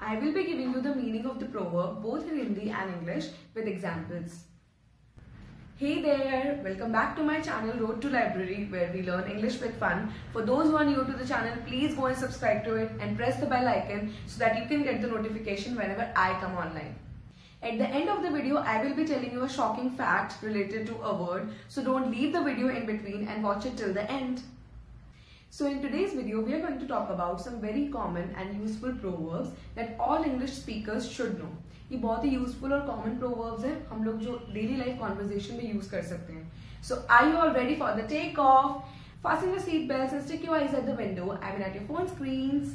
I will be giving you the meaning of the proverb both in Hindi and English with examples. Hey there, welcome back to my channel Road to Library, where we learn English with fun. For those who are new to the channel, please go and subscribe to it and press the bell icon so that you can get the notification whenever I come online. At the end of the video, I will be telling you a shocking fact related to a word, so don't leave the video in between and watch it till the end. So in today's video, we are going to talk about some very common and useful proverbs that all English speakers should know. ये बहुत ही useful और common proverbs हैं, हम लोग जो daily life conversation में use कर सकते हैं. So are you all ready for the take off? Fasten your seat belts and stick your eyes at the window. I mean at your phone screens.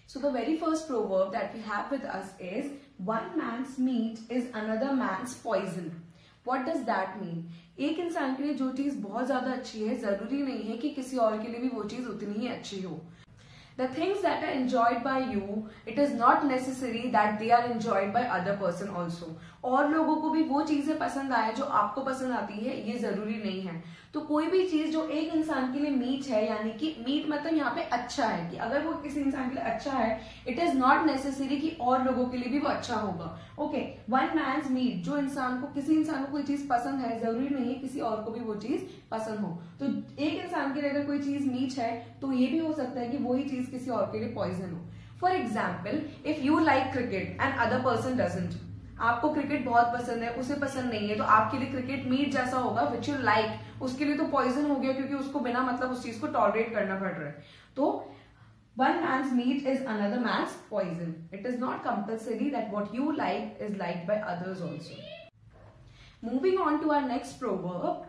So the very first proverb that we have with us is, one man's meat is another man's poison. What does that mean? एक इंसान के लिए जो चीज बहुत ज्यादा अच्छी है, जरूरी नहीं है कि किसी और के लिए भी वो चीज उतनी ही अच्छी हो. The things that are enjoyed by you, it is not necessary that they are enjoyed by other person also. और लोगों को भी वो चीजें पसंद आए जो आपको पसंद आती है, ये जरूरी नहीं है. तो कोई भी चीज जो एक इंसान के लिए मीट है, यानी कि मीट मतलब यहाँ पे अच्छा है, कि अगर वो किसी इंसान के लिए अच्छा है, इट इज नॉट नेसेसरी कि और लोगों के लिए भी वो अच्छा होगा. ओके, वन मैन्स मीट, जो इंसान को, किसी इंसान को कोई चीज पसंद है, जरूरी नहीं है किसी और को भी वो चीज पसंद हो. तो एक इंसान के लिए अगर कोई चीज मीट है, तो ये भी हो सकता है कि वही चीज किसी और के लिए पॉइजन हो. For example, if you like cricket and other person doesn't, आपको क्रिकेट बहुत पसंद है, उसे पसंद नहीं है, तो आपके लिए क्रिकेट मीट जैसा होगा, विच यू लाइक, उसके लिए तो पॉइजन हो गया, क्योंकि उसको बिना मतलब उस चीज को टॉलरेट करना पड़ रहा है. तो one man's meat is another man's poison. It is not compulsory that what you like is liked by others also. Moving on to our next proverb,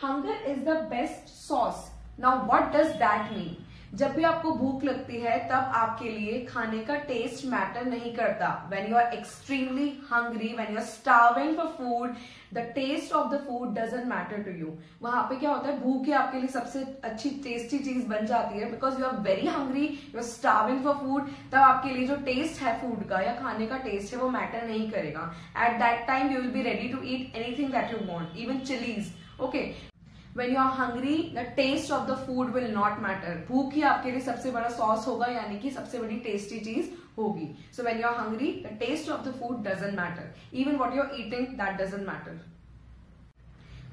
hunger is the best sauce. Now what does that mean? जब भी आपको भूख लगती है, तब आपके लिए खाने का टेस्ट मैटर नहीं करता. When you are extremely hungry, when you are starving for food, the taste of the food doesn't matter to you. वहां पे क्या होता है, भूख ही आपके लिए सबसे अच्छी टेस्टी चीज बन जाती है, because you are very hungry, you are starving for food. तब आपके लिए जो टेस्ट है फूड का या खाने का टेस्ट है, वो मैटर नहीं करेगा. At that time, you will be ready to eat anything that you want, even chilies. Okay. When you are hungry, the taste of the food will not matter. भूख ही आपके लिए सबसे बड़ा सॉस होगा, यानी कि सबसे बड़ी टेस्टी चीज होगी. So when you are hungry, the taste of the food doesn't matter. Even what you are eating, that doesn't matter.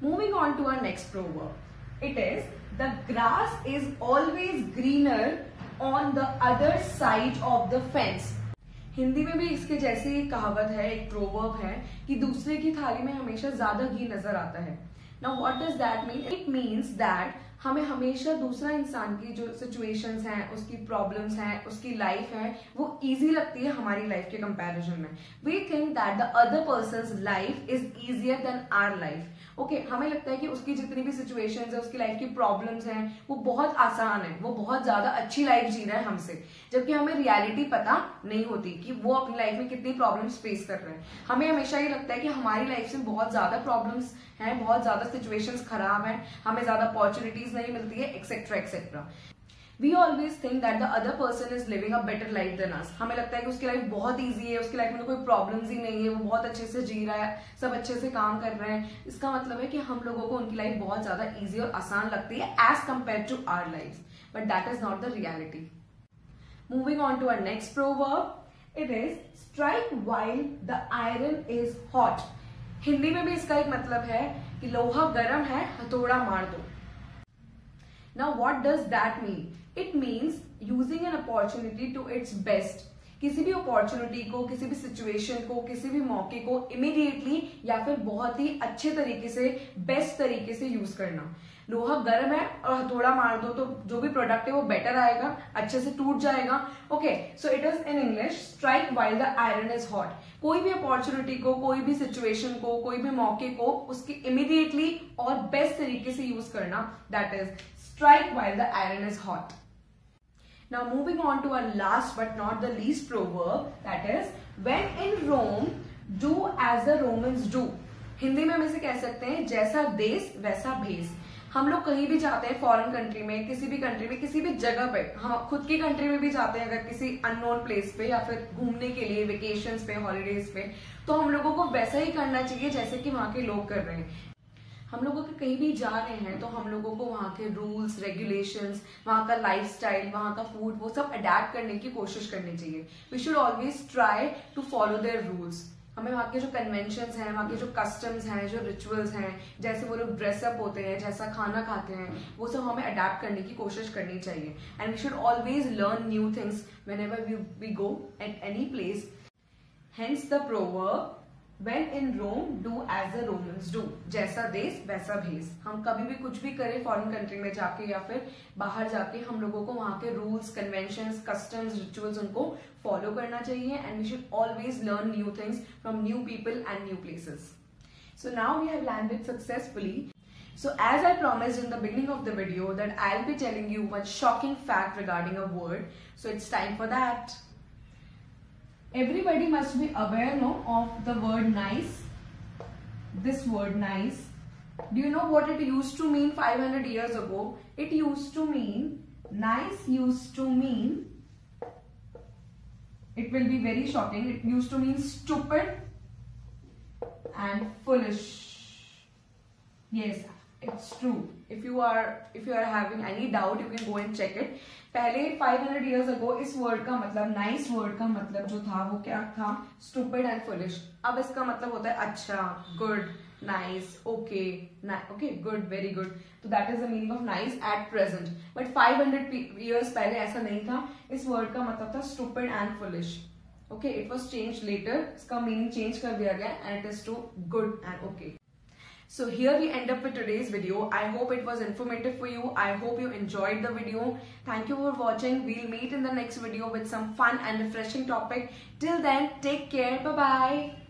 Moving on to our next proverb. It is, the grass is always greener on the other side of the fence. Hindi में भी इसके जैसी एक कहावत है, एक proverb है कि दूसरे की थाली में हमेशा ज्यादा घी नजर आता है. Now what does that mean? It means that हमें हमेशा दूसरा इंसान की जो सिचुएशंस हैं, उसकी प्रॉब्लम्स हैं, उसकी लाइफ है, वो इजी लगती है हमारी लाइफ के कंपैरिजन में. We think that the other person's life is easier than our life. Okay, हमें लगता है कि उसकी जितनी भी सिचुएशंस है, उसकी लाइफ की प्रॉब्लम्स हैं, वो बहुत आसान है, वो बहुत ज्यादा अच्छी लाइफ जी रहा है हमसे, जबकि हमें रियलिटी पता नहीं होती कि वो अपनी लाइफ में कितनी प्रॉब्लम्स फेस कर रहे हैं. हमें हमेशा ये लगता है कि हमारी लाइफ से बहुत ज्यादा प्रॉब्लम्स हैं, बहुत ज्यादा सिचुएशंस खराब हैं, हमें ज्यादा अपॉर्चुनिटीज नहीं मिलती है, etcetera etcetera. We always think that the other person is living a better life than us. हमें लगता है कि उसकी लाइफ बहुत इजी है, उसकी लाइफ में तो कोई प्रॉब्लम्स ही नहीं है, वो बहुत अच्छे से जी रहा है, सब अच्छे से काम कर रहे हैं. इसका मतलब है कि हम लोगों को उनकी लाइफ बहुत ज्यादा इजी और आसान लगती है as compared to our life. But that is not the reality. Moving on to our next proverb. It is, strike while the iron is hot. Hindi में भी इसका एक मतलब है कि लोहा गर्म है, हथौड़ा मार दो. Now what does that mean? It means using an opportunity to its best. किसी भी अपॉर्चुनिटी को, किसी भी सिचुएशन को, किसी भी मौके को इमीडिएटली या फिर बहुत ही अच्छे तरीके से, बेस्ट तरीके से यूज करना. लोहा गर्म है और हथौड़ा मार दो, तो जो भी प्रोडक्ट है वो बेटर आएगा, अच्छे से टूट जाएगा. Okay, so it is in English, strike while the iron is hot. कोई भी अपॉर्चुनिटी को, कोई भी सिचुएशन को, कोई भी मौके को उसकी इमीडिएटली और बेस्ट तरीके से यूज करना, that is strike while the iron is hot. Now moving on to our last but not the least proverb, that is, when in Rome, do as the Romans do. Hindi में हम इसे कह सकते हैं, जैसा देश वैसा भेष. हम लोग कहीं भी जाते हैं फॉरेन कंट्री में, किसी भी कंट्री में, किसी भी जगह पे, हम खुद की कंट्री में भी जाते हैं अगर किसी अननोन प्लेस पे या फिर घूमने के लिए वेकेशंस पे, हॉलीडेज पे, तो हम लोगों को वैसा ही करना चाहिए जैसे कि वहां के लोग कर रहे हैं। हम लोग अगर कहीं भी जा रहे हैं तो हम लोगों को वहाँ के रूल्स रेगुलेशंस, वहाँ का लाइफस्टाइल, वहाँ का फूड, वो सब अडेप्ट करने की कोशिश करनी चाहिए। We should always try to follow their rules. हमें वहाँ के जो कन्वेंशंस हैं, वहाँ के जो कस्टम्स हैं, जो रिचुअल्स हैं, जैसे वो लोग ड्रेसअप होते हैं, जैसा खाना खाते हैं, वो सब हमें अडेप्ट करने की कोशिश करनी चाहिए। And we should always learn new things whenever we go at any place. Hence the proverb When in Rome, do as the Romans do. जैसा देश वैसा भेष। हम कभी भी कुछ भी करें फॉरेन कंट्री में जाके या फिर बाहर जाके, हम लोगों को वहाँ के रूल्स, कन्वेंशंस, कस्टम्स, रिचुअल्स उनको फॉलो करना चाहिए। And we should always learn new things from new people and new places. So now we have landed successfully. So as I promised in the beginning of the video that I'll be telling you one shocking fact regarding a word. So it's time for that. Everybody must be aware of the word nice. This word nice. Do you know what it used to mean 500 years ago? It used to mean, nice used to mean, it will be very shocking, it used to mean stupid and foolish. Yes, it's true. If you are having any doubt, you can go and check it. पहले 500 years ago इस word का मतलब, nice word का मतलब जो था वो क्या था? Stupid and foolish. अब इसका मतलब होता है अच्छा, good, nice, okay, okay, good, very good. तो that is the meaning of nice at present. But 500 years पहले ऐसा नहीं था। इस वर्ड का मतलब था stupid and foolish. Okay, it was change later. इसका मीनिंग चेंज कर दिया गया and it is to good and okay. So here we end up with today's video. I hope it was informative for you. I hope you enjoyed the video. Thank you for watching. We'll meet in the next video with some fun and refreshing topic. Till then, take care. Bye-bye.